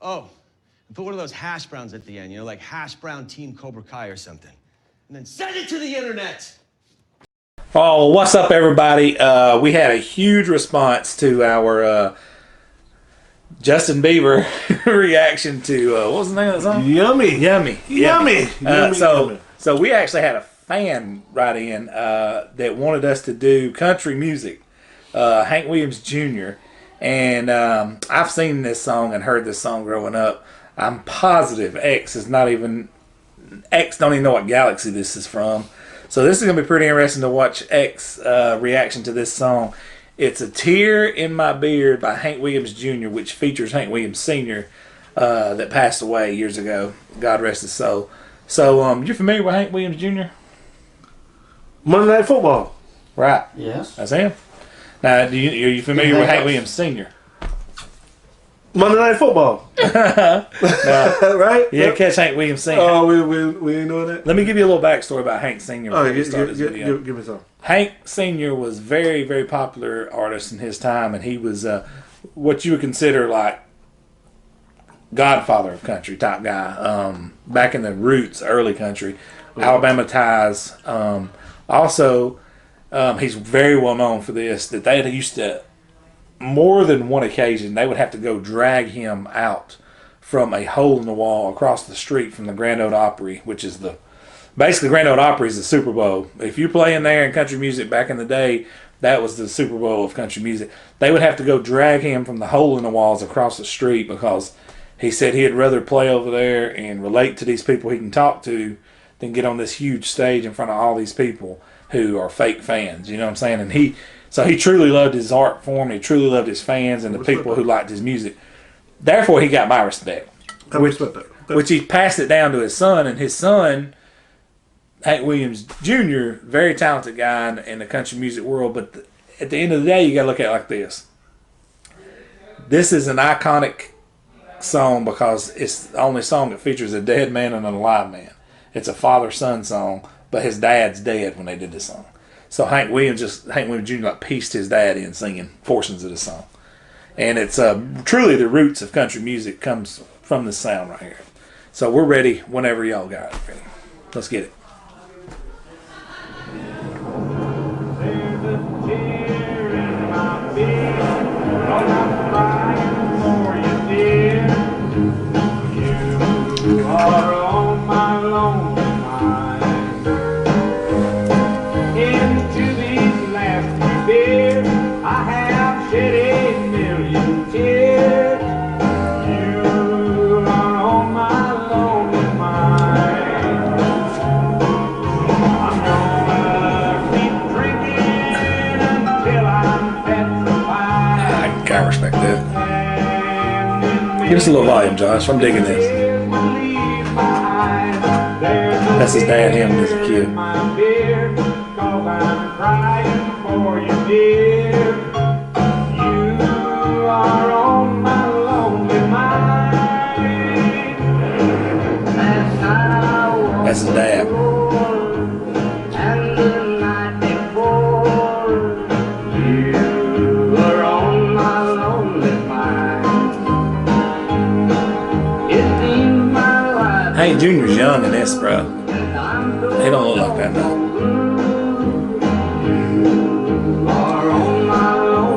Oh, and put one of those hash browns at the end, you know, like Hash Brown Team Cobra Kai or something. And then send it to the internet! Oh, what's up, everybody? We had a huge response to our Justin Bieber reaction to, what was the name of the song? Yummy. Yummy. Yummy. Yummy. So we actually had a fan write in that wanted us to do country music, Hank Williams Jr. And I've seen this song and heard this song growing up. I'm positive X don't even know what galaxy this is from. So this is going to be pretty interesting to watch X reaction to this song. It's A Tear in My Beard by Hank Williams Jr., which features Hank Williams Sr. That passed away years ago. God rest his soul. So you familiar with Hank Williams Jr.? Monday Night Football. Right. Yes. That's him. Now, are you familiar with Hank Williams Sr.? Monday Night Football. Right? Yeah, catch Hank Williams Sr. Oh, we ain't doing that? Let me give you a little backstory about Hank Sr. Oh, Give me some. Hank Sr. was very, very popular artist in his time, and he was what you would consider like godfather of country type guy. Back in the roots, early country, Alabama ties. Also, he's very well known for this, that they used to, more than one occasion, they would have to go drag him from a hole in the wall across the street from the Grand Ole Opry, which is basically Grand Ole Opry is the Super Bowl. If you're playing there in country music back in the day, that was the Super Bowl of country music. They would have to go drag him from the hole in the walls across the street because he said he'd rather play over there and relate to these people he can talk to than get on this huge stage in front of all these people who are fake fans. You know what I'm saying? And he truly loved his art form. He truly loved his fans and the people who liked his music. Therefore, he got my respect. Which he passed it down to his son, and his son, Hank Williams Jr., very talented guy in the country music world. But at the end of the day, you got to look at it like this. This is an iconic song because it's the only song that features a dead man and an alive man. It's a father-son song, but his dad's dead when they did this song. So Hank Williams Jr. like pieced his dad in singing portions of the song. And it's truly the roots of country music comes from this sound right here. So we're ready whenever y'all got it ready. Let's get it. I respect that. Give us a little volume, Josh. I'm digging this. That's his dad, him as a kid. That's his dad. Hank Jr.'s young in this, bro. He don't look like that now.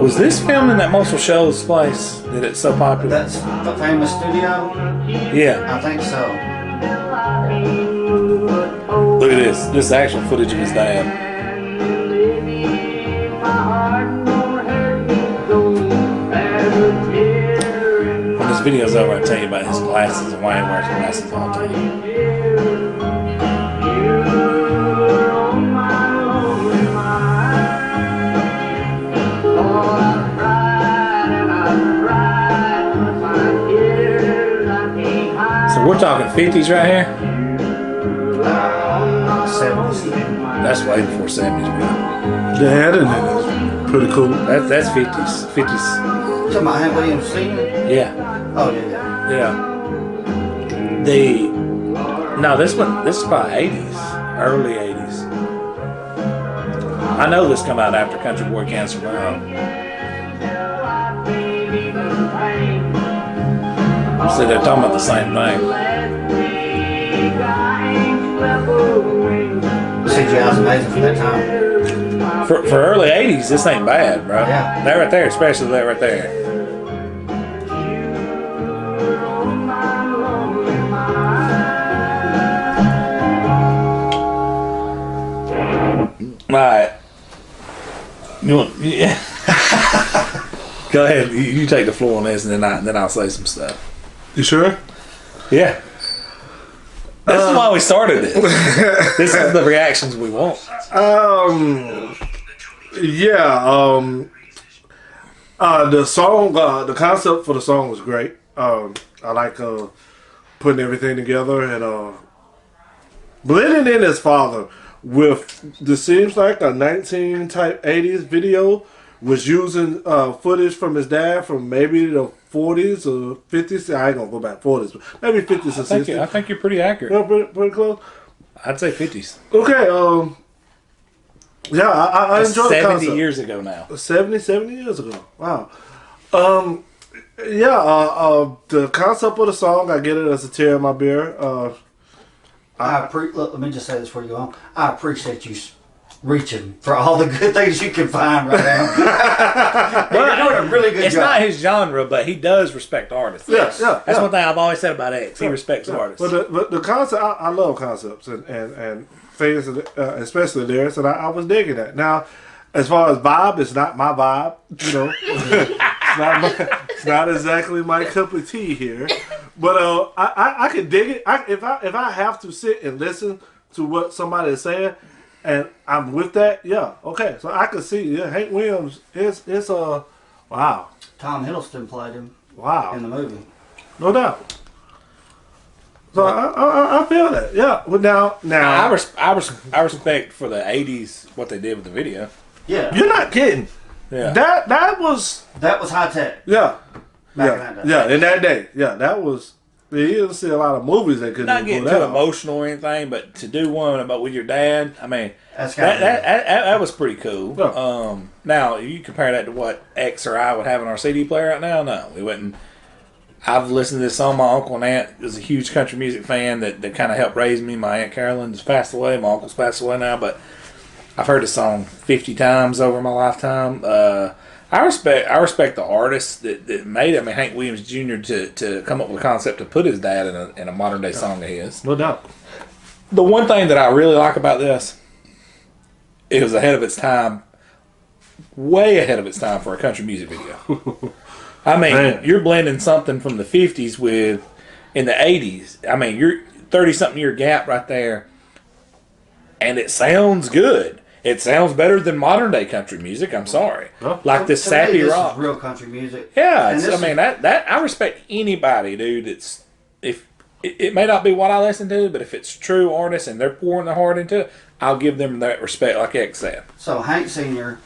Was this filmed in that Muscle Shoals place? That it's so popular? That's the famous studio? Yeah. I think so. Look at this. This is actual footage of his dad. When this video's over, I'll tell you about his glasses and why he wears glasses all the time. So we're talking 50s right here? 70s. That's way before 70s, man. Yeah, that is pretty cool. That's 50s. 50s. You talking about Hank Williams Sr.? Yeah. Oh, yeah. Yeah. No, this is probably 80s. Early 80s. I know this come out after Country Boy Can't Survive. So they're talking about the same thing. CGI's amazing for that time. For early 80s, this ain't bad, bro. Yeah. That right there, especially that right there. Alright. You want, yeah. Go ahead. You take the floor on this, and then I'll say some stuff. You sure? Yeah. This is why we started this. This is the reactions we want. Yeah. The song, the concept for the song was great. I like putting everything together and blending in his father with this seems like a 19 type 80s video was using footage from his dad from maybe the 40s or 50s. I ain't gonna go back 40s, but maybe 50s or 60s. I think you're pretty accurate. Yeah, pretty close. I'd say 50s. Okay. Yeah, I enjoyed the 70 concept. years ago now. 70 years ago. Wow. The concept of the song, I get it as a tear in my beer. Look, let me just say this before you go on. I appreciate you reaching for all the good things you can find right now. You're doing a really good It's job. not his genre, but he does respect artists. Yeah. That's one thing I've always said about X. He respects artists. But the concept, I love concepts and things, especially lyrics, and I was digging that. Now, as far as vibe, it's not my vibe. You know, it's not exactly my cup of tea here. But I can dig it. If I have to sit and listen to what somebody is saying, and I'm with that, yeah, okay. So I can see, yeah, Hank Williams is wow, Tom Hiddleston played him wow, in the movie. no doubt. So I feel that, yeah. But now I respect for the 80s what they did with the video. Yeah, you're not kidding. Yeah. That was high tech. yeah. Back in Yeah, that day. yeah, in that day, yeah, that was. You didn't see a lot of movies that couldn't Not pull getting that too off. emotional or anything, but to do one about with your dad, I mean, That's that, kinda that was pretty cool. Yeah. Now, you compare that to what X or I would have in our CD player right now? No, we wouldn't. I've listened to this song. My uncle and aunt is a huge country music fan that kind of helped raise me. My Aunt Carolyn has passed away. My uncle's passed away now, but I've heard the song 50 times over my lifetime. I respect the artists that made it. I mean, Hank Williams Jr. to come up with a concept to put his dad in a modern day song of his. No doubt. The one thing that I really like about this, it was ahead of its time, way ahead of its time for a country music video. I mean, Man. you're blending something from the 50s with in the 80s. I mean, you're 30-something year gap right there, and it sounds good. It sounds better than modern day country music. I'm sorry, Huh? like this To me, sappy this rock. is real country music. Yeah, And it's, this I mean that I respect anybody, dude. That's if it may not be what I listen to, but if it's true artists and they're pouring their heart into it, I'll give them that respect, like X said. So Hank Sr.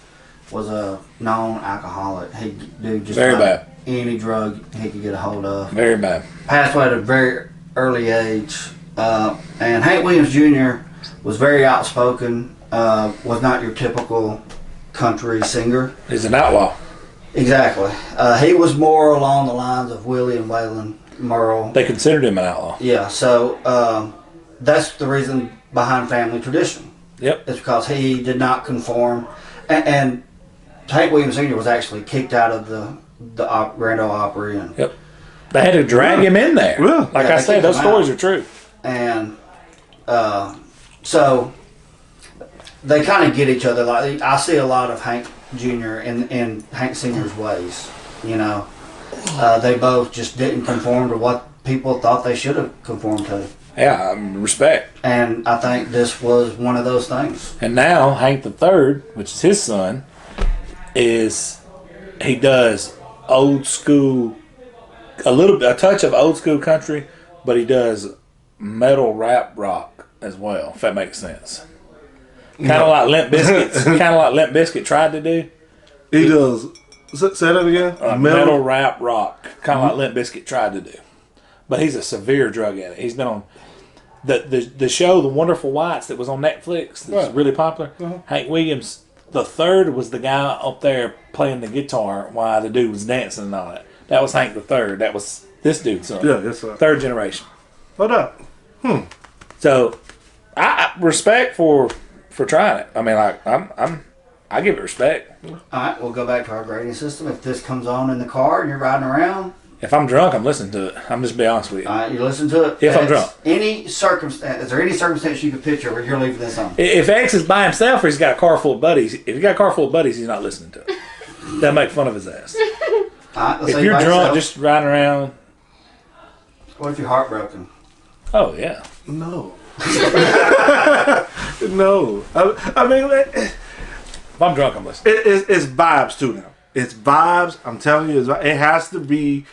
was a known alcoholic. He'd do just Very about bad. any drug he could get a hold of. Very bad. Passed away at a very early age. And Hank Williams Jr. was very outspoken. Was not your typical country singer. He's an outlaw. Exactly. He was more along the lines of Willie and Waylon Merle. They considered him an outlaw. Yeah, so that's the reason behind family tradition. Yep. It's because he did not conform. And Hank Williams Sr. was actually kicked out of the Grand Ole Opry. Yep. They had to drag him in there. Yeah. Like Yeah, I they said, kicked those him stories out. are true. And so they kind of get each other. Like I see a lot of Hank Jr. in Hank Sr.'s ways. You know, they both just didn't conform to what people thought they should have conformed to. Yeah, respect. And I think this was one of those things. And now Hank III, which is his son, he does old school, a touch of old school country, but he does metal rap rock as well. If that makes sense. Kind of like Limp Bizkit. Kind of like Limp Bizkit tried to do. He does. Say that again. Metal rap rock, kind of like Limp Bizkit tried to do. But he's a severe drug addict. He's been on the show, The Wonderful Whites, that was on Netflix. That's Right. really popular. Hank Williams the third was the guy up there playing the guitar while the dude was dancing and all that. That was Hank the Third. That was This dude's son. Yeah, yes sir. Third generation. What up? So, I respect for trying it. I mean, like I give it respect. All right, we'll go back to our grading system. If this comes on in the car and you're riding around, If I'm drunk, I'm listening to it. I'm just be honest with you. all right, you listen to it. If I'm X, drunk. Any circumstance, is there any circumstance you could picture where you're leaving this on? If X is by himself or he's got a car full of buddies, if he's got a car full of buddies, he's not listening to it. They'll make fun of his ass. All right, let's If say you're by drunk, yourself. just riding around. What if you're heartbroken? Oh yeah. No. No. I mean, If I'm drunk, I'm listening. it's vibes too now. It's vibes. I'm telling you, it has to be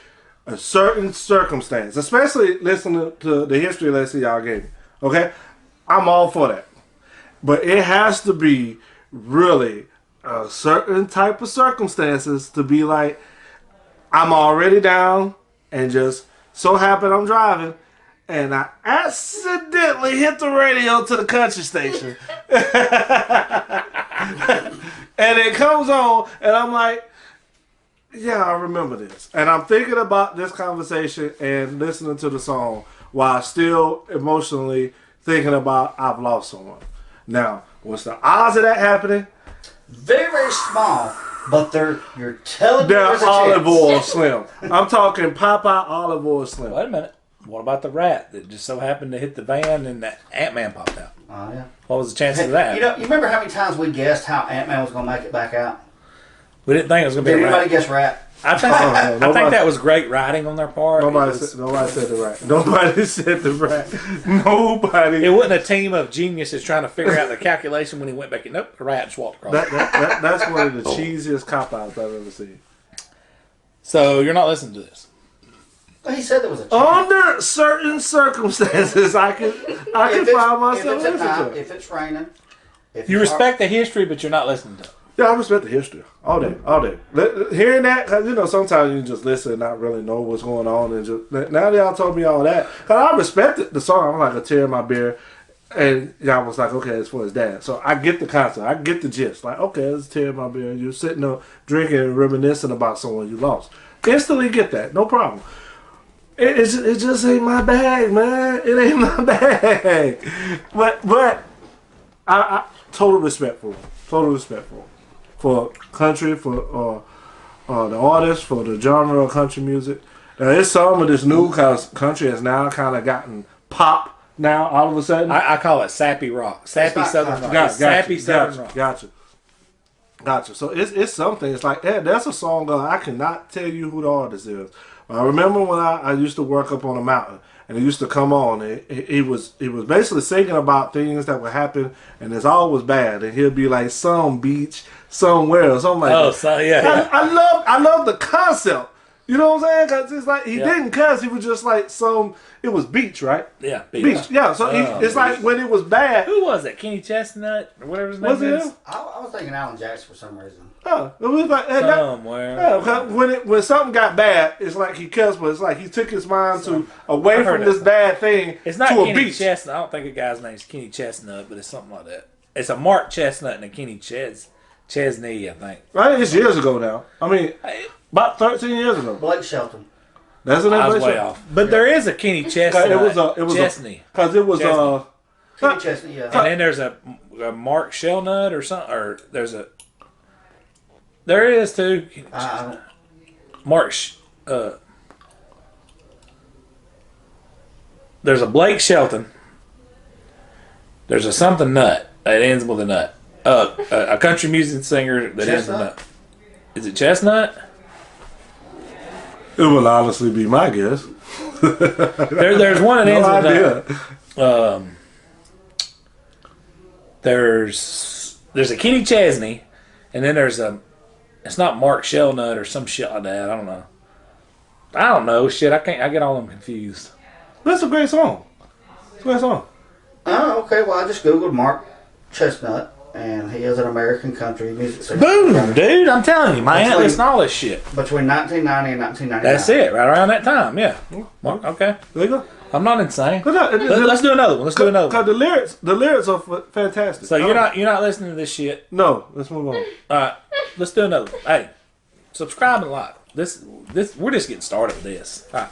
a certain circumstance, especially listening to the history lesson y'all gave me. Okay, I'm all for that, but it has to be really a certain type of circumstances to be like, I'm already down and just so happen I'm driving. And I accidentally hit the radio to the country station. And it comes on, and I'm like, yeah, I remember this. And I'm thinking about this conversation and listening to the song while still emotionally thinking about I've lost someone. Now, what's the odds of that happening? Very, very small, but you're telling me They're there's a olive chance. oil slim. I'm talking Popeye olive oil slim. Wait a minute. What about the rat that just so happened to hit the van and the Ant-Man popped out? Oh, yeah. What was the chances of that? You know, you remember how many times we guessed how Ant-Man was going to make it back out? We didn't think it was going to Did be a anybody rat. guess rat? I think, no, I think nobody- that was great writing on their part. Nobody It was- said the right. Nobody said the right. Nobody. It wasn't a team of geniuses trying to figure out the calculation when he went back in. Nope, the rat just walked across. That's one of the cheesiest cop outs I've ever seen. So you're not listening to this. He said there was a chance. Under certain circumstances, I can find myself if it's at listening night, to it. if it's raining. If You it's respect the history, but you're not listening to it. Yeah, I respect the history all day. Hearing that, cause sometimes you just listen and not really know what's going on, and just now that y'all told me all that, cause I respected the song. I'm like a tear in my beer, and y'all was like, okay, it's for his dad. So I get the concept, I get the gist. Like, okay, it's a tear in my beer. You're sitting there drinking and reminiscing about someone you lost. Instantly get that, no problem. It just ain't my bag, man. It ain't my bag. But I total respect for him. Total respect for him. For country, for the artist, for the genre of country music. Now, it's some of this new country has now kind of gotten pop now all of a sudden. I call it sappy rock, sappy not southern rock. country. It's sappy southern rock. Gotcha. So it's something. It's like, yeah, that's a song I cannot tell you who the artist is. I remember when I used to work up on a mountain, and it used to come on. And he was basically singing about things that would happen, and it's always bad. And he'll be like, some beach somewhere or something like Oh, that. so yeah. I love the concept. You know what I'm saying? Because it's like he Yeah. didn't cuss. He was just like it was beach, right? Yeah, Beach. Yeah. So it's like when it was bad. Who was it? Kenny Chestnut or whatever his name Was it is. him? I was thinking Alan Jackson for some reason. It was like and that, Somewhere. yeah, 'cause when something got bad, it's like he cussed, but it's like he took his mind away I've heard from this that. bad thing It's not to a Kenny beach. Chestnut. I don't think a guy's name's Kenny Chestnut, but it's something like that. It's a Mark Chestnut and a Kenny Chesney, I think. Right? It's years ago now. I mean, about 13 years ago. Blake Shelton. That's an I was way off. But there is a Kenny Chestnut. It was Chesney. because it was Chesney. Kenny Chesney, yeah. And then there's a Mark Shelnut or something. Or there is too. I don't, Mark. There's a Blake Shelton. There's a something nut that ends with a nut. A country music singer that ends with a Chestnut? nut. Is it Chestnut? It will honestly be my guess. There's one that ends No with a nut. idea. There's a Kenny Chesney, and then there's it's not Mark Shelnut or some shit like that. I don't know. Shit, I get all them confused. That's a great song. It's a great song. oh, okay. Well, I just Googled Mark Chestnut, and he is an American country music singer. Boom, dude! I'm telling you, my That's aunt like- listened to all this shit. Between 1990 and 1999. That's it, right around that time, yeah. Mark, okay, There you go. I'm not insane. But no, Let's do another one. Let's do another one. Because the lyrics are fantastic. So you're not listening to this shit. No, let's move on. All right, let's do another one. Hey, subscribe and like. This we're just getting started with this. All right.